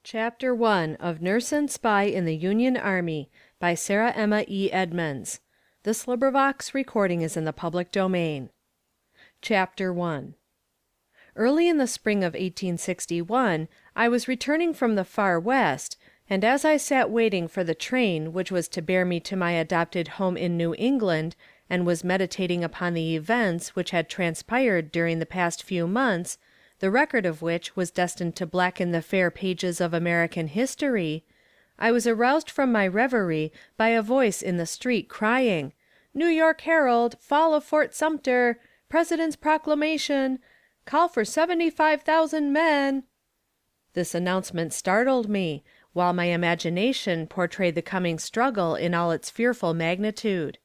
Chapter 1 of Nurse and Spy in the Union Army by Sarah Emma E. Edmonds. Recording is in the public domain. Chapter 1 Early in the spring of 1861, I was returning from the far west, and as I sat waiting for the train which was to bear me to my adopted home in New England, and was meditating upon the events which had transpired during the past few months, the record of which was destined to blacken the fair pages of American history, I was aroused from my reverie by a voice in the street crying, "New York Herald, fall of Fort Sumter, President's Proclamation, call for 75,000 men." This announcement startled me, while my imagination portrayed the coming struggle in all its fearful magnitude.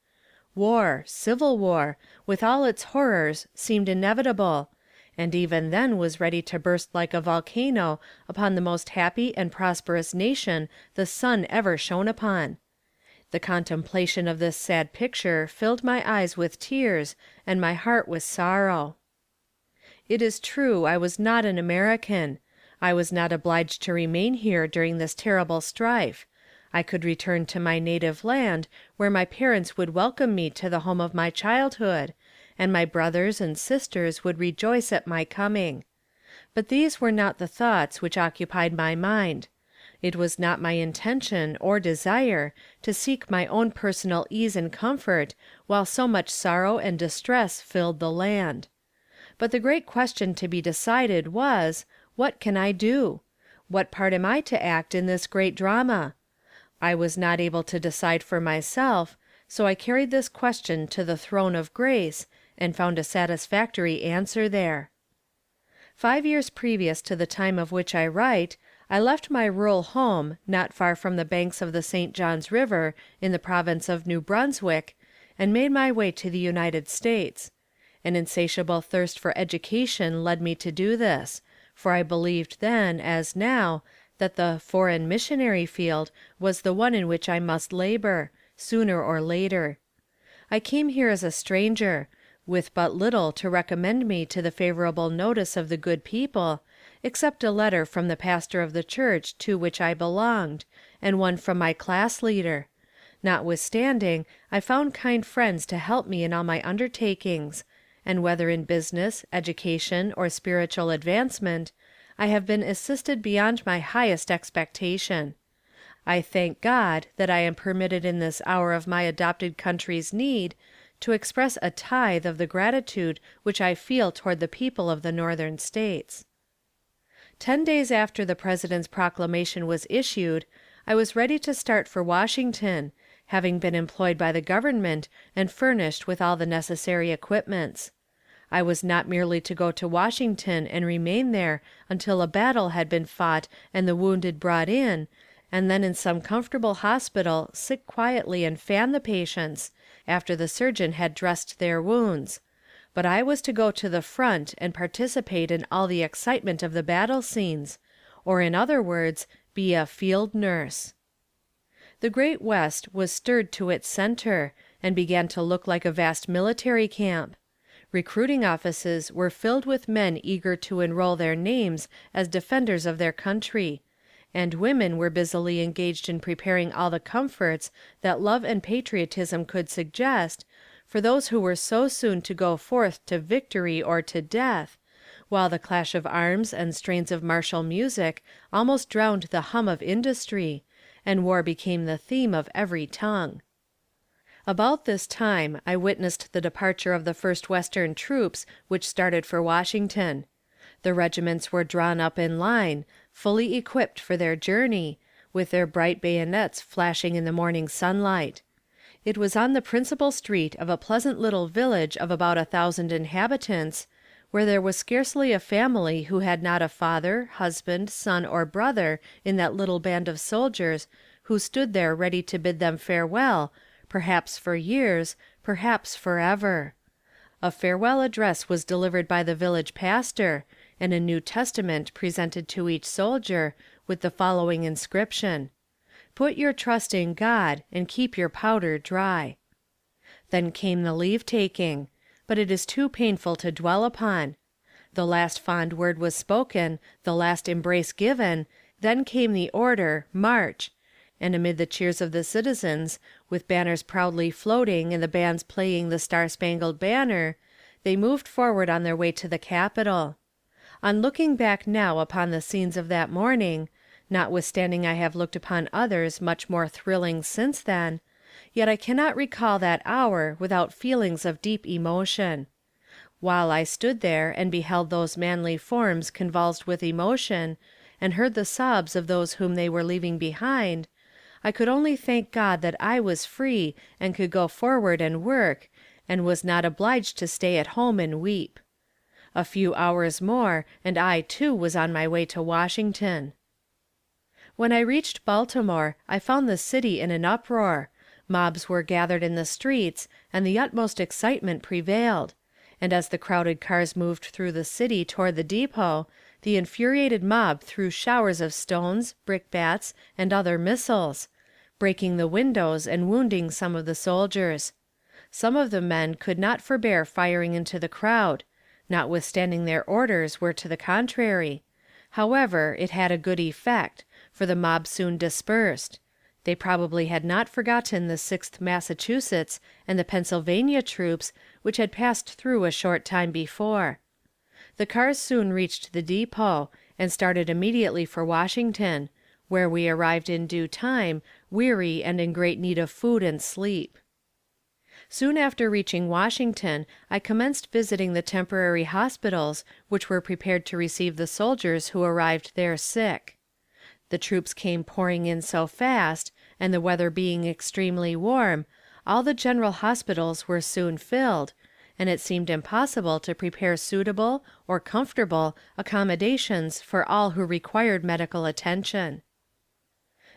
War, civil war, with all its horrors, seemed inevitable, and even then was ready to burst like a volcano upon the most happy and prosperous nation the sun ever shone upon. The contemplation of this sad picture filled my eyes with tears and my heart with sorrow. It is true I was not an American. I was not obliged to remain here during this terrible strife. I could return to my native land, where my parents would welcome me to the home of my childhood, and my brothers and sisters would rejoice at my coming. But these were not the thoughts which occupied my mind. It was not my intention or desire to seek my own personal ease and comfort while so much sorrow and distress filled the land. But the great question to be decided was, what can I do? What part am I to act in this great drama? I was not able to decide for myself, so I carried this question to the throne of grace, and found a satisfactory answer there. 5 years previous to the time of which I write, I left my rural home, not far from the banks of the St. Johns River, in the province of New Brunswick, and made my way to the United States. An insatiable thirst for education led me to do this, for I believed then, as now, that the foreign missionary field was the one in which I must labor, sooner or later. I came here as a stranger, with but little to recommend me to the favorable notice of the good people, except a letter from the pastor of the church to which I belonged, and one from my class leader. Notwithstanding, I found kind friends to help me in all my undertakings, and whether in business, education, or spiritual advancement, I have been assisted beyond my highest expectation. I thank God that I am permitted in this hour of my adopted country's need to express a tithe of the gratitude which I feel toward the people of the Northern States. 10 days after the President's proclamation was issued, I was ready to start for Washington, having been employed by the government and furnished with all the necessary equipments. I was not merely to go to Washington and remain there until a battle had been fought and the wounded brought in, and then in some comfortable hospital sit quietly and fan the patients, after the surgeon had dressed their wounds, but I was to go to the front and participate in all the excitement of the battle scenes, or in other words, be a field nurse. The great West was stirred to its center, and began to look like a vast military camp. Recruiting offices were filled with men eager to enroll their names as defenders of their country, and women were busily engaged in preparing all the comforts that love and patriotism could suggest, for those who were so soon to go forth to victory or to death, while the clash of arms and strains of martial music almost drowned the hum of industry, and war became the theme of every tongue. About this time I witnessed the departure of the first Western troops which started for Washington. The regiments were drawn up in line, fully equipped for their journey, with their bright bayonets flashing in the morning sunlight. It was on the principal street of a pleasant little village of about 1,000 inhabitants, where there was scarcely a family who had not a father, husband, son, or brother in that little band of soldiers who stood there ready to bid them farewell, perhaps for years, perhaps forever. A farewell address was delivered by the village pastor, and a New Testament presented to each soldier, with the following inscription: "Put your trust in God, and keep your powder dry." Then came the leave-taking, but it is too painful to dwell upon. The last fond word was spoken, the last embrace given, Then came the order, "March," and amid the cheers of the citizens, with banners proudly floating and the bands playing the Star-Spangled Banner, they moved forward on their way to the capital. On looking back now upon the scenes of that morning, notwithstanding I have looked upon others much more thrilling since then, yet I cannot recall that hour without feelings of deep emotion. While I stood there and beheld those manly forms convulsed with emotion, and heard the sobs of those whom they were leaving behind, I could only thank God that I was free and could go forward and work, and was not obliged to stay at home and weep. A few hours more, and I too was on my way to Washington. When I reached Baltimore, I found the city in an uproar. Mobs were gathered in the streets, and the utmost excitement prevailed, and as the crowded cars moved through the city toward the depot, the infuriated mob threw showers of stones, brickbats, and other missiles, breaking the windows and wounding some of the soldiers. Some of the men could not forbear firing into the crowd, notwithstanding their orders were to the contrary. However, it had a good effect, for the mob soon dispersed. They probably had not forgotten the 6th Massachusetts and the Pennsylvania troops, which had passed through a short time before. The cars soon reached the depot, and started immediately for Washington, where we arrived in due time, weary and in great need of food and sleep. Soon after reaching Washington, I commenced visiting the temporary hospitals which were prepared to receive the soldiers who arrived there sick. The troops came pouring in so fast, and the weather being extremely warm, all the general hospitals were soon filled, and it seemed impossible to prepare suitable or comfortable accommodations for all who required medical attention.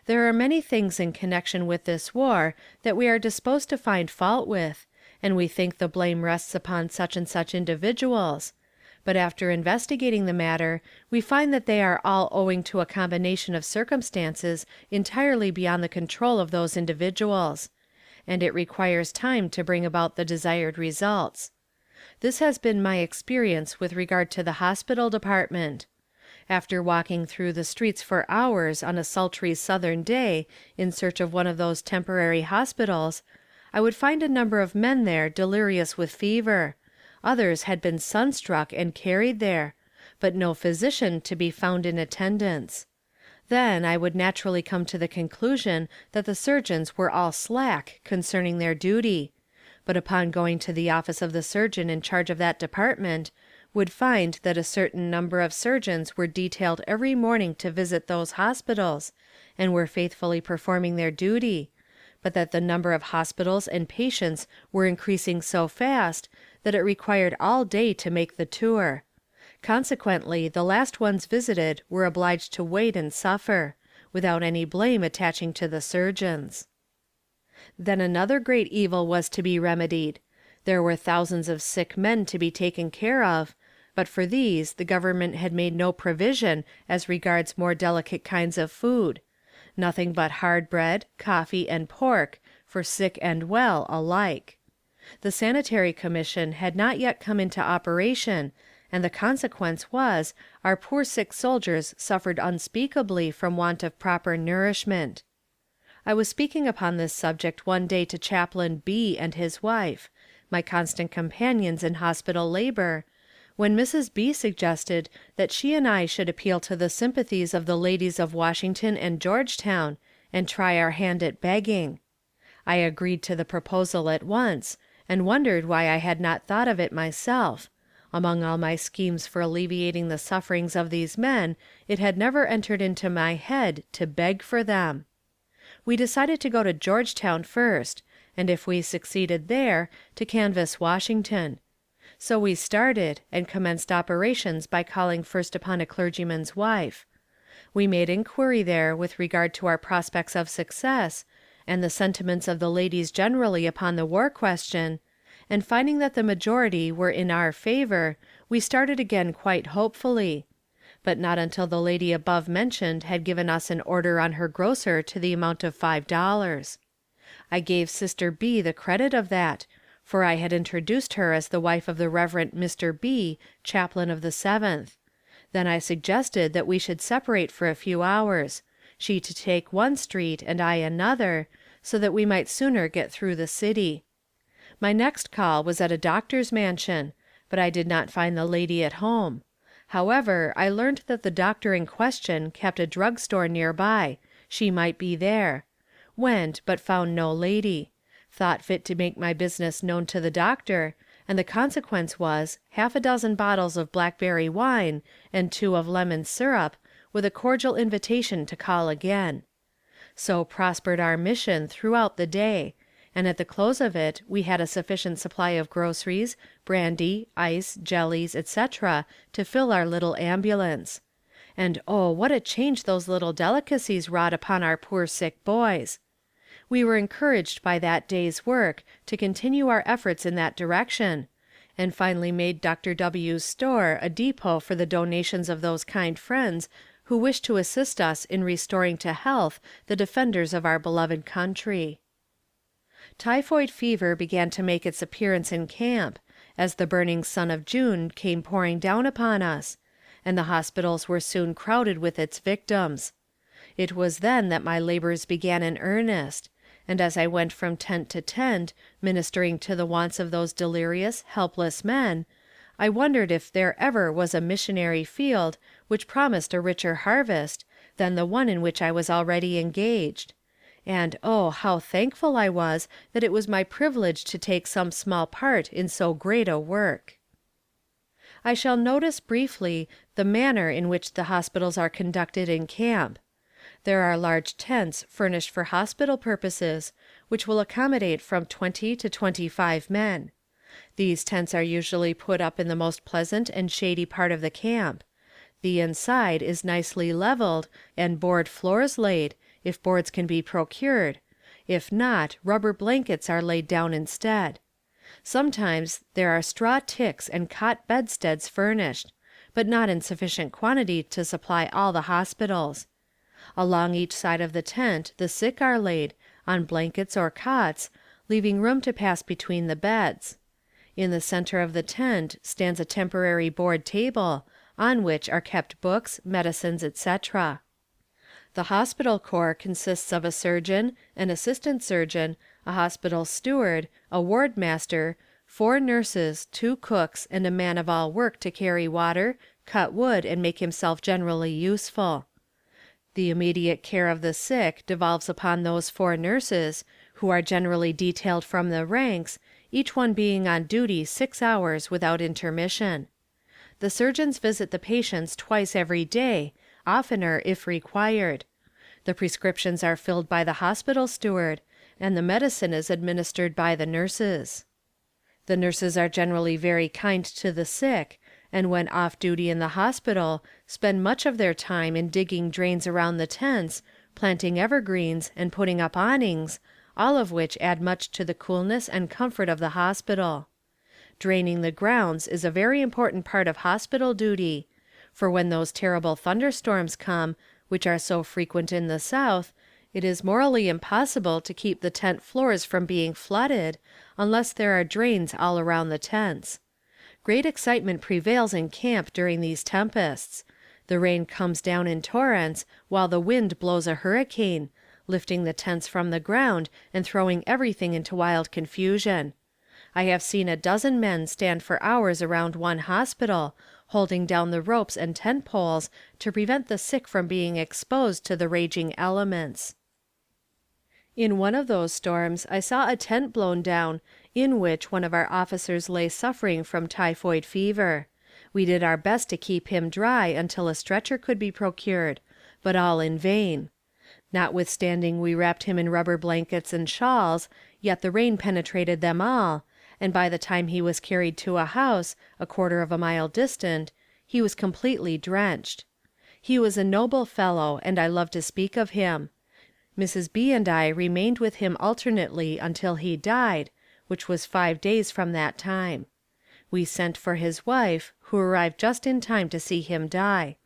There are many things in connection with this war that we are disposed to find fault with, and we think the blame rests upon such and such individuals, but after investigating the matter, we find that they are all owing to a combination of circumstances entirely beyond the control of those individuals, and it requires time to bring about the desired results. This has been my experience with regard to the hospital department. After walking through the streets for hours on a sultry southern day in search of one of those temporary hospitals, I would find a number of men there delirious with fever. Others had been sunstruck and carried there, but no physician to be found in attendance. Then I would naturally come to the conclusion that the surgeons were all slack concerning their duty, but upon going to the office of the surgeon in charge of that department, would find that a certain number of surgeons were detailed every morning to visit those hospitals, and were faithfully performing their duty, but that the number of hospitals and patients were increasing so fast that it required all day to make the tour. Consequently, the last ones visited were obliged to wait and suffer, without any blame attaching to the surgeons. Then another great evil was to be remedied. There were thousands of sick men to be taken care of, but for these the government had made no provision as regards more delicate kinds of food. Nothing but hard bread, coffee, and pork, for sick and well alike. The Sanitary Commission had not yet come into operation, and the consequence was, our poor sick soldiers suffered unspeakably from want of proper nourishment. I was speaking upon this subject one day to Chaplain B. and his wife, my constant companions in hospital labor, when Mrs. B. suggested that she and I should appeal to the sympathies of the ladies of Washington and Georgetown, and try our hand at begging. I agreed to the proposal at once, and wondered why I had not thought of it myself. Among all my schemes for alleviating the sufferings of these men, it had never entered into my head to beg for them. We decided to go to Georgetown first, and if we succeeded there, to canvass Washington. So we started, and commenced operations by calling first upon a clergyman's wife. We made inquiry there with regard to our prospects of success, and the sentiments of the ladies generally upon the war question, and finding that the majority were in our favor, we started again quite hopefully. But not until the lady above mentioned had given us an order on her grocer to the amount of $5. I gave Sister B. the credit of that, for I had introduced her as the wife of the Reverend Mr. B., chaplain of the 7th. Then I suggested that we should separate for a few hours, she to take one street and I another, so that we might sooner get through the city. My next call was at a doctor's mansion, but I did not find the lady at home. However, I learned that the doctor in question kept a drug store near by. She might be there. Went, but found no lady. Thought fit to make my business known to the doctor, and the consequence was, half a dozen bottles of blackberry wine and 2 of lemon syrup, with a cordial invitation to call again. So prospered our mission throughout the day, and at the close of it we had a sufficient supply of groceries, brandy, ice, jellies, etc., to fill our little ambulance. And oh, what a change those little delicacies wrought upon our poor sick boys! We were encouraged by that day's work to continue our efforts in that direction, and finally made Dr. W.'s store a depot for the donations of those kind friends who wish to assist us in restoring to health the defenders of our beloved country. Typhoid fever began to make its appearance in camp, as the burning sun of June came pouring down upon us, and the hospitals were soon crowded with its victims. It was then that my labors began in earnest, and as I went from tent to tent, ministering to the wants of those delirious, helpless men, I wondered if there ever was a missionary field which promised a richer harvest than the one in which I was already engaged. And oh, how thankful I was that it was my privilege to take some small part in so great a work. I shall notice briefly the manner in which the hospitals are conducted in camp. There are large tents furnished for hospital purposes, which will accommodate from 20 to 25 men. These tents are usually put up in the most pleasant and shady part of the camp. The inside is nicely leveled, and board floors laid, if boards can be procured. If not, rubber blankets are laid down instead. Sometimes there are straw ticks and cot bedsteads furnished, but not in sufficient quantity to supply all the hospitals. Along each side of the tent the sick are laid, on blankets or cots, leaving room to pass between the beds. In the center of the tent stands a temporary board table, on which are kept books, medicines, etc. The hospital corps consists of a surgeon, an assistant surgeon, a hospital steward, a ward master, 4 nurses, 2 cooks, and a man of all work to carry water, cut wood, and make himself generally useful. The immediate care of the sick devolves upon those 4 nurses, who are generally detailed from the ranks, each one being on duty 6 hours without intermission. The surgeons visit the patients twice every day, oftener if required. The prescriptions are filled by the hospital steward, and the medicine is administered by the nurses. The nurses are generally very kind to the sick, and when off duty in the hospital, spend much of their time in digging drains around the tents, planting evergreens, and putting up awnings, all of which add much to the coolness and comfort of the hospital. Draining the grounds is a very important part of hospital duty, for when those terrible thunderstorms come, which are so frequent in the South, it is morally impossible to keep the tent floors from being flooded, unless there are drains all around the tents. Great excitement prevails in camp during these tempests. The rain comes down in torrents, while the wind blows a hurricane, lifting the tents from the ground and throwing everything into wild confusion. I have seen a dozen men stand for hours around one hospital, holding down the ropes and tent poles to prevent the sick from being exposed to the raging elements. In one of those storms I saw a tent blown down, in which one of our officers lay suffering from typhoid fever. We did our best to keep him dry until a stretcher could be procured, but all in vain. Notwithstanding we wrapped him in rubber blankets and shawls, yet the rain penetrated them all, and by the time he was carried to a house, a quarter of a mile distant, he was completely drenched. He was a noble fellow, and I love to speak of him. Mrs. B. and I remained with him alternately until he died, which was 5 days from that time. We sent for his wife, who arrived just in time to see him die.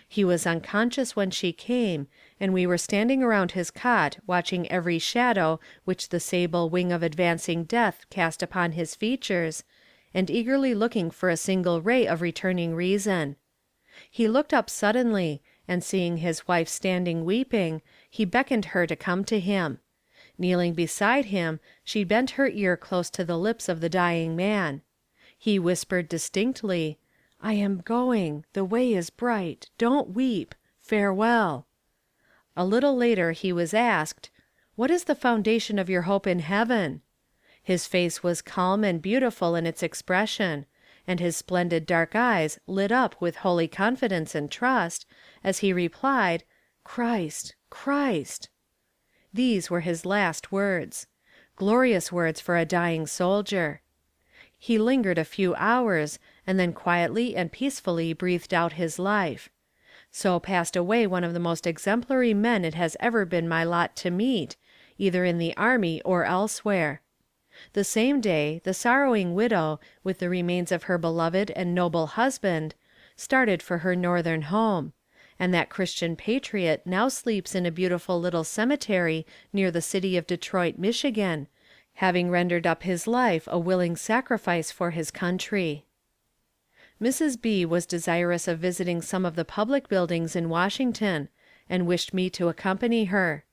He was unconscious when she came, and we were standing around his cot watching every shadow which the sable wing of advancing death cast upon his features, and eagerly looking for a single ray of returning reason. He looked up suddenly, and seeing his wife standing weeping, he beckoned her to come to him. Kneeling beside him, she bent her ear close to the lips of the dying man. He whispered distinctly, "I am going. The way is bright. Don't weep. Farewell." A little later he was asked, "What is the foundation of your hope in heaven?" His face was calm and beautiful in its expression, and his splendid dark eyes lit up with holy confidence and trust, as he replied, "Christ, Christ." These were his last words. Glorious words for a dying soldier. He lingered a few hours, and then quietly and peacefully breathed out his life. So passed away one of the most exemplary men it has ever been my lot to meet, either in the army or elsewhere. The same day, the sorrowing widow, with the remains of her beloved and noble husband, started for her northern home, and that Christian patriot now sleeps in a beautiful little cemetery near the city of Detroit, Michigan, having rendered up his life a willing sacrifice for his country. Mrs. B. was desirous of visiting some of the public buildings in Washington, and wished me to accompany her.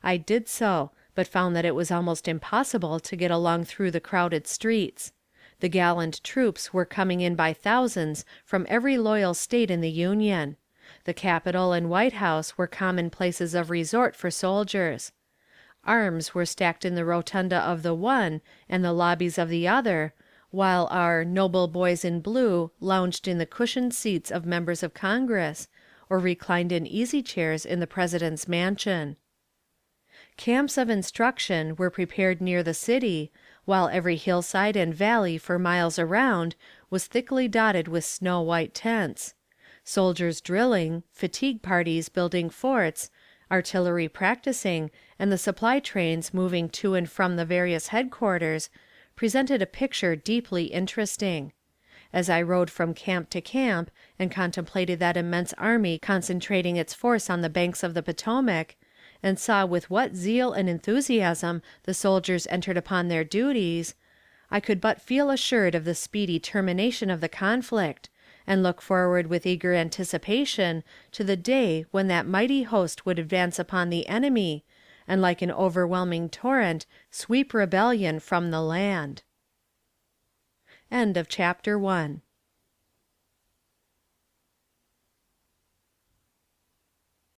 I did so, but found that it was almost impossible to get along through the crowded streets. The gallant troops were coming in by thousands from every loyal state in the Union. The Capitol and White House were common places of resort for soldiers. Arms were stacked in the rotunda of the one and the lobbies of the other, while our "noble boys in blue" lounged in the cushioned seats of members of Congress, or reclined in easy chairs in the President's mansion. Camps of instruction were prepared near the city, while every hillside and valley for miles around was thickly dotted with snow-white tents. Soldiers drilling, fatigue parties building forts, artillery practicing, and the supply trains moving to and from the various headquarters, presented a picture deeply interesting. As I rode from camp to camp, and contemplated that immense army concentrating its force on the banks of the Potomac, and saw with what zeal and enthusiasm the soldiers entered upon their duties, I could but feel assured of the speedy termination of the conflict, and look forward with eager anticipation to the day when that mighty host would advance upon the enemy, and like an overwhelming torrent sweep rebellion from the land. End of chapter 1.